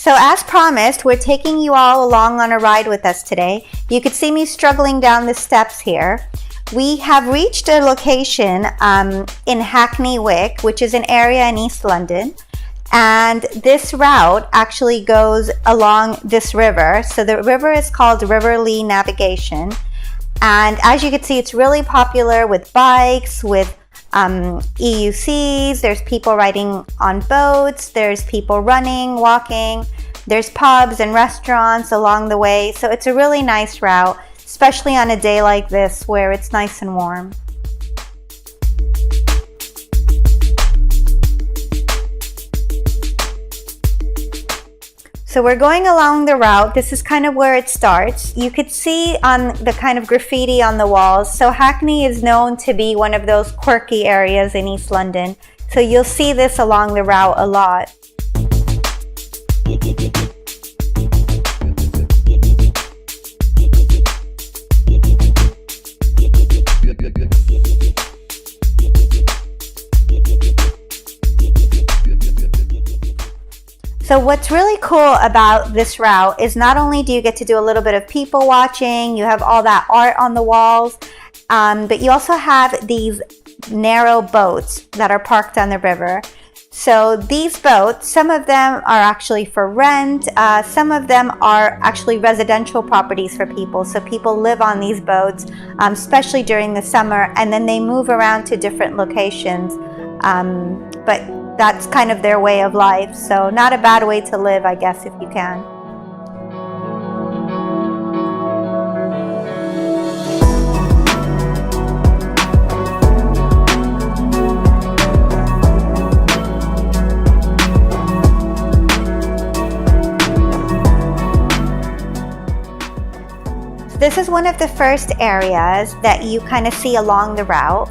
So as promised, we're taking you all along on a ride with us today. You could see me struggling down the steps here. We have reached a location in Hackney Wick, which is an area in East London. And this route actually goes along this river. So the river is called River Lee Navigation. And as you can see, it's really popular with bikes, with EUCs. There's people riding on boats. There's people running, walking. There's pubs and restaurants along the way. So it's a really nice route, especially on a day like this where it's nice and warm. So we're going along the route. This is kind of where it starts. You could see on the kind of graffiti on the walls. So Hackney is known to be one of those quirky areas in East London. So you'll see this along the route a lot. So what's really cool about this route is not only do you get to do a little bit of people watching, you have all that art on the walls, but you also have these narrow boats that are parked on the river. So these boats, some of them are actually for rent, some of them are actually residential properties for people. So people live on these boats, especially during the summer, and then they move around to different locations. But that's kind of their way of life. So not a bad way to live, I guess, if you can. So this is one of the first areas that you kind of see along the route.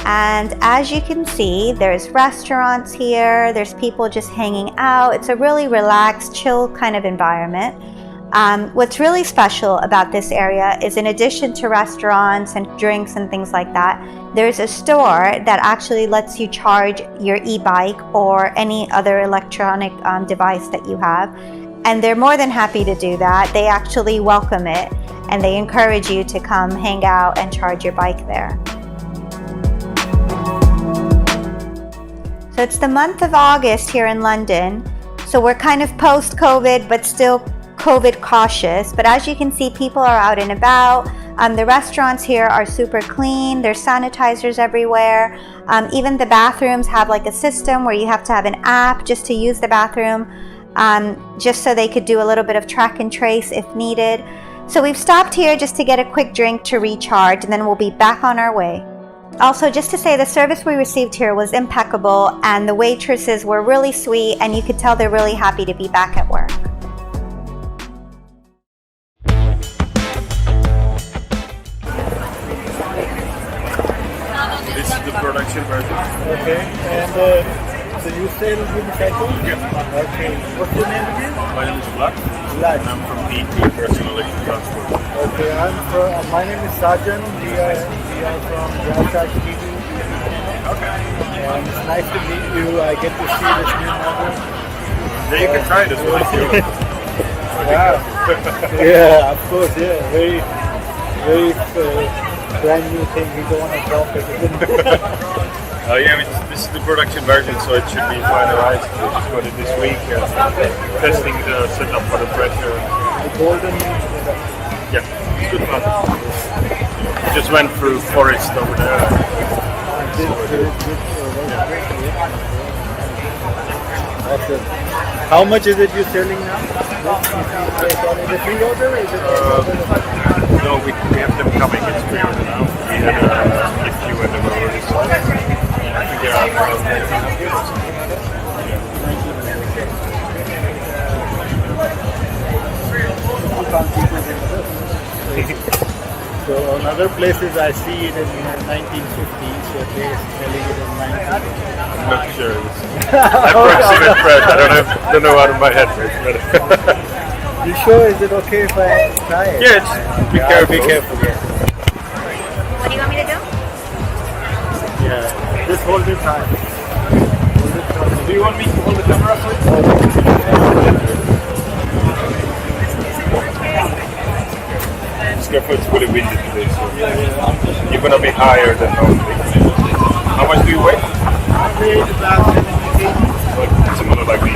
And as you can see, there's restaurants here, there's people just hanging out. It's a really relaxed, chill kind of environment. What's really special about this area is in addition to restaurants and drinks and things like that, there's a store that actually lets you charge your e-bike or any other electronic device that you have. And they're more than happy to do that. They actually welcome it and they encourage you to come hang out and charge your bike there. So it's the month of August here in London. So we're kind of post-COVID, but still COVID cautious. But as you can see, people are out and about. The restaurants here are super clean. There's sanitizers everywhere. Even the bathrooms have like a system where you have to have an app just to use the bathroom, just so they could do a little bit of track and trace if needed. So we've stopped here just to get a quick drink to recharge, and then we'll be back on our way. Also, just to say, the service we received here was impeccable and the waitresses were really sweet, and you could tell they're really happy to be back at work. This is the production version. Okay, and so you sell unicycles? Yeah. Okay, what's your name again? My name is Vlad. Vlad. I'm from EP, Personal Electric Transport. Okay, my name is Sajan. We are from Jasaj TV. Okay. And it's nice to meet you. I get to see this new model. Yeah, you can try this one if you want. Wow. Yeah, of course, yeah. Very brand new thing. We don't want to drop it. Yeah, this is the production version, so it should be finalized. We just got it this week. Testing the setup for the pressure. The golden. Yeah, it's good fun. Just went through forest over there. Awesome. How much is it you're selling now? Is it pre-order? No, we have them coming. It's pre-order now. We had a few and they were already sold. I think they are around 1900 or something. So on other places I see it in 1950s, so they're selling it in 1950s. I'm not sure. Approximate price. I don't know out of my head. But You sure? Is it okay if I try it? yeah, it's, be careful. Be careful, yeah. What do you want me to do? Yeah, just hold it tight. Hold it tight. Do you want me to hold the camera for it? careful, it's really windy today, so you're gonna be higher than normally. How much do you weigh? Like, similar like me.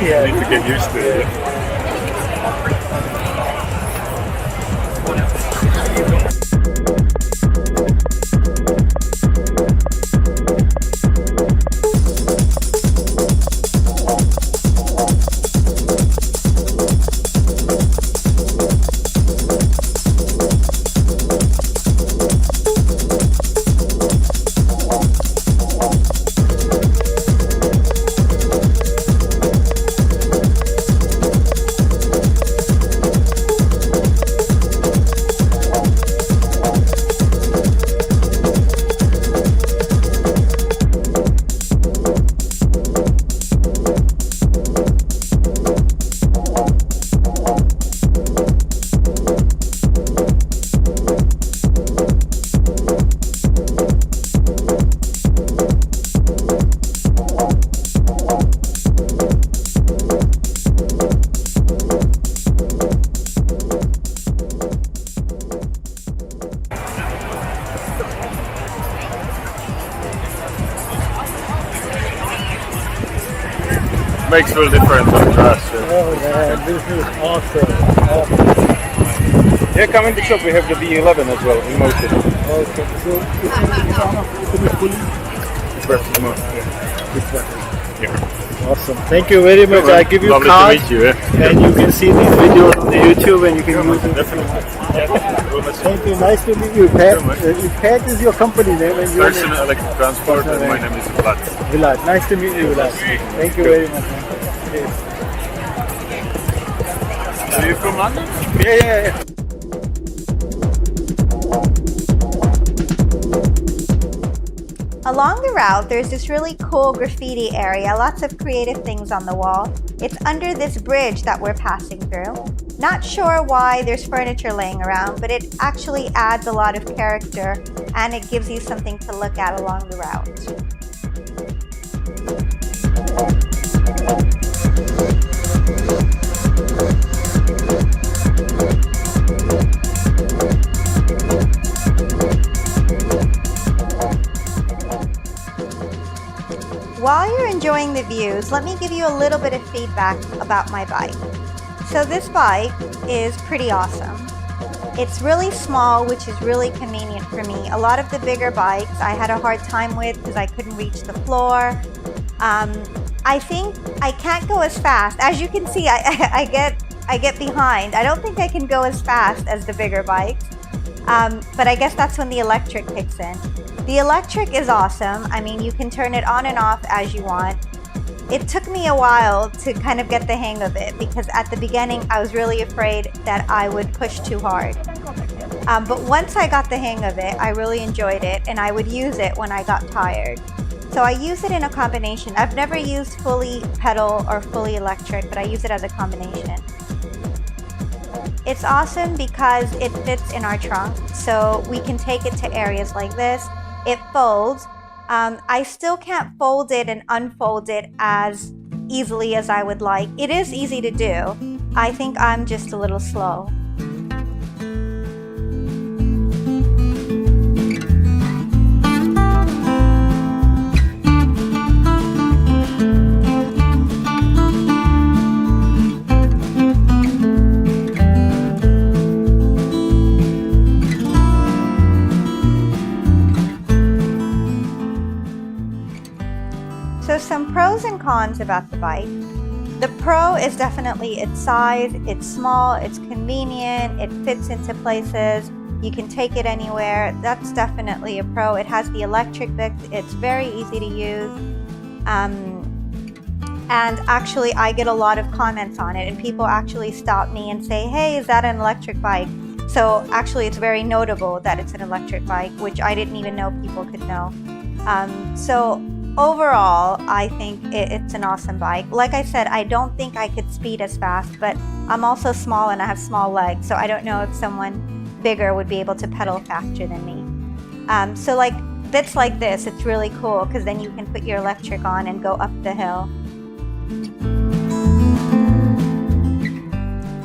You need to get used to it. Makes a little difference on the grass. Oh man, this is awesome. Yeah, come in the shop, we have the V11 as well in motion. Okay, so Press the motor, yeah. awesome. Thank you very much. I give you Lovely card, to meet you. and you can see these videos on the YouTube, and you can use it. Definitely. Thank you. Nice to meet you, Pat. Pat is your company name, and your Personal electric transport, and my name is Vlad. Vlad. Nice to meet you, Vlad. Thank you very much. Okay. Are you from London? Yeah. Along the route, there's this really cool graffiti area, lots of creative things on the wall. It's under this bridge that we're passing through. Not sure why there's furniture laying around, but it actually adds a lot of character and it gives you something to look at along the route. While you're enjoying the views, let me give you a little bit of feedback about my bike. So this bike is pretty awesome. It's really small, which is really convenient for me. A lot of the bigger bikes I had a hard time with because I couldn't reach the floor. I think I can't go as fast. As you can see, I get behind. I don't think I can go as fast as the bigger bikes, but I guess that's when the electric kicks in. The electric is awesome. I mean, you can turn it on and off as you want. It took me a while to kind of get the hang of it because at the beginning I was really afraid that I would push too hard. But once I got the hang of it, I really enjoyed it and I would use it when I got tired. So I use it in a combination. I've never used fully pedal or fully electric, but I use it as a combination. It's awesome because it fits in our trunk, so we can take it to areas like this. It folds. I still can't fold it and unfold it as easily as I would like. It is easy to do. I think I'm just a little slow. So some pros and cons about the bike. The pro is definitely its size. It's small, it's convenient, it fits into places. You can take it anywhere. That's definitely a pro. It has the electric bit. It's very easy to use. And actually I get a lot of comments on it and people actually stop me and say, hey, is that an electric bike? So actually it's very notable that it's an electric bike, which I didn't even know people could know. So overall, I think it's an awesome bike. Like I said, I don't think I could speed as fast, but I'm also small and I have small legs, so I don't know if someone bigger would be able to pedal faster than me. So like bits like this, it's really cool because then you can put your electric on and go up the hill.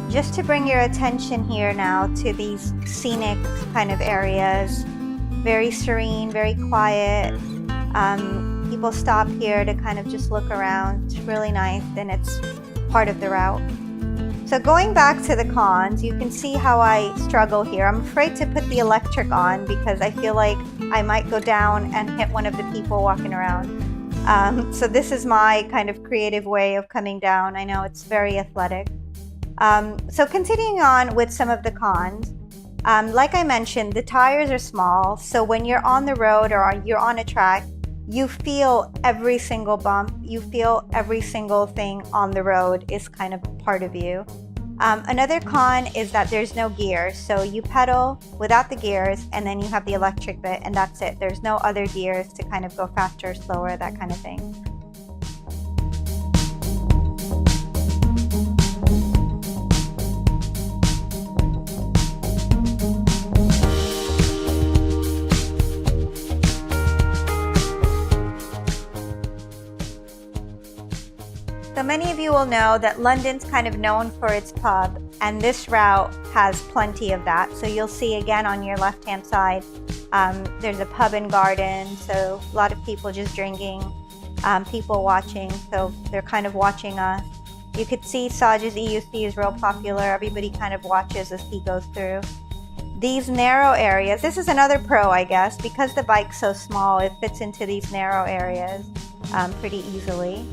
Just to bring your attention here now to these scenic kind of areas, very serene, very quiet. People stop here to kind of just look around. It's really nice, and it's part of the route. So going back to the cons, you can see how I struggle here. I'm afraid to put the electric on because I feel like I might go down and hit one of the people walking around. So this is my kind of creative way of coming down. I know it's very athletic. So continuing on with some of the cons, like I mentioned, the tires are small. So when you're on the road or you're on a track, you feel every single bump, you feel every single thing on the road is kind of part of you. Another con is that there's no gears. So you pedal without the gears and then you have the electric bit and that's it. There's no other gears to kind of go faster, slower, that kind of thing. So many of you will know that London's kind of known for its pub, and this route has plenty of that. So you'll see again on your left-hand side, there's a pub and garden, so a lot of people just drinking, people watching, so they're kind of watching us. You could see Saj's EUC is real popular. Everybody kind of watches as he goes through. These narrow areas, this is another pro, I guess, because the bike's so small, it fits into these narrow areas pretty easily.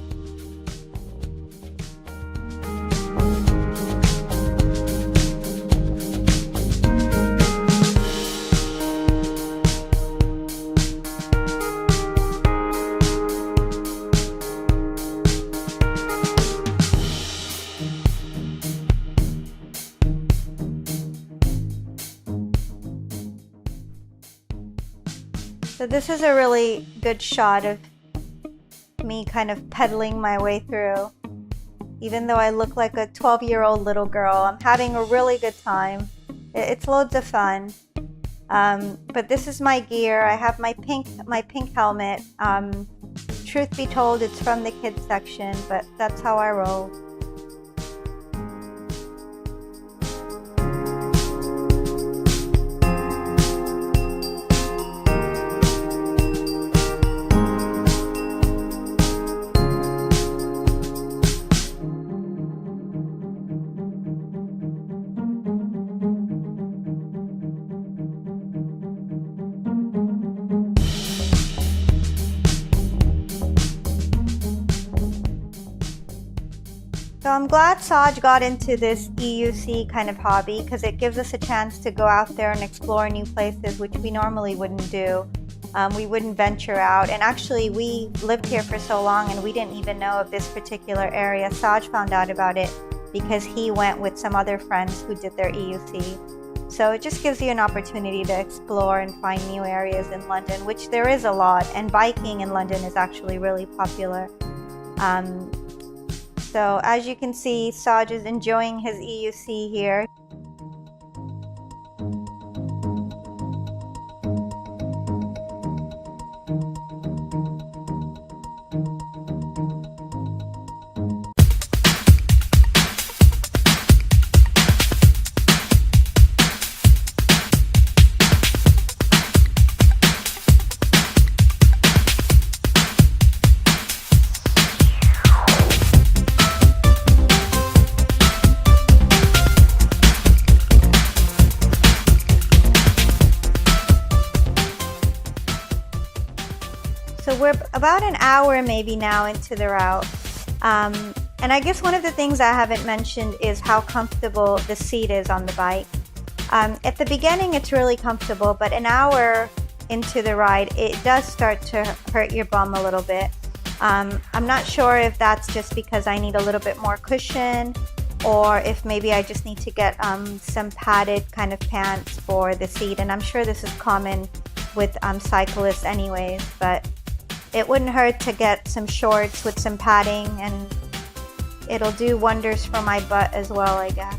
So this is a really good shot of me kind of pedaling my way through. Even though I look like a 12-year-old little girl, I'm having a really good time. It's loads of fun. But this is my gear. I have my pink helmet. Truth be told, it's from the kids section, but that's how I roll. So I'm glad Saj got into this EUC kind of hobby because it gives us a chance to go out there and explore new places, which we normally wouldn't do. We wouldn't venture out. And actually, we lived here for so long and we didn't even know of this particular area. Saj found out about it because he went with some other friends who did their EUC. So it just gives you an opportunity to explore and find new areas in London, which there is a lot. And biking in London is actually really popular. So as you can see, Saj is enjoying his EUC here. So we're about an hour maybe now into the route. And I guess one of the things I haven't mentioned is how comfortable the seat is on the bike. At the beginning it's really comfortable, but an hour into the ride it does start to hurt your bum a little bit. I'm not sure if that's just because I need a little bit more cushion or if maybe I just need to get some padded kind of pants for the seat, and I'm sure this is common with cyclists anyways, but it wouldn't hurt to get some shorts with some padding, and it'll do wonders for my butt as well, I guess.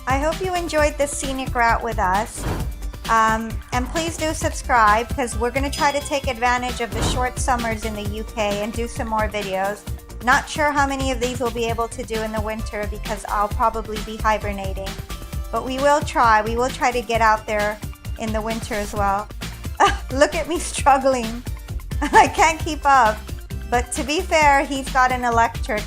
I hope you enjoyed this scenic route with us. And please do subscribe, because we're going to try to take advantage of the short summers in the UK and do some more videos. Not sure how many of these we'll be able to do in the winter, because I'll probably be hibernating. But we will try. We will try to get out there in the winter as well. Look at me struggling. I can't keep up. But to be fair, he's got an electric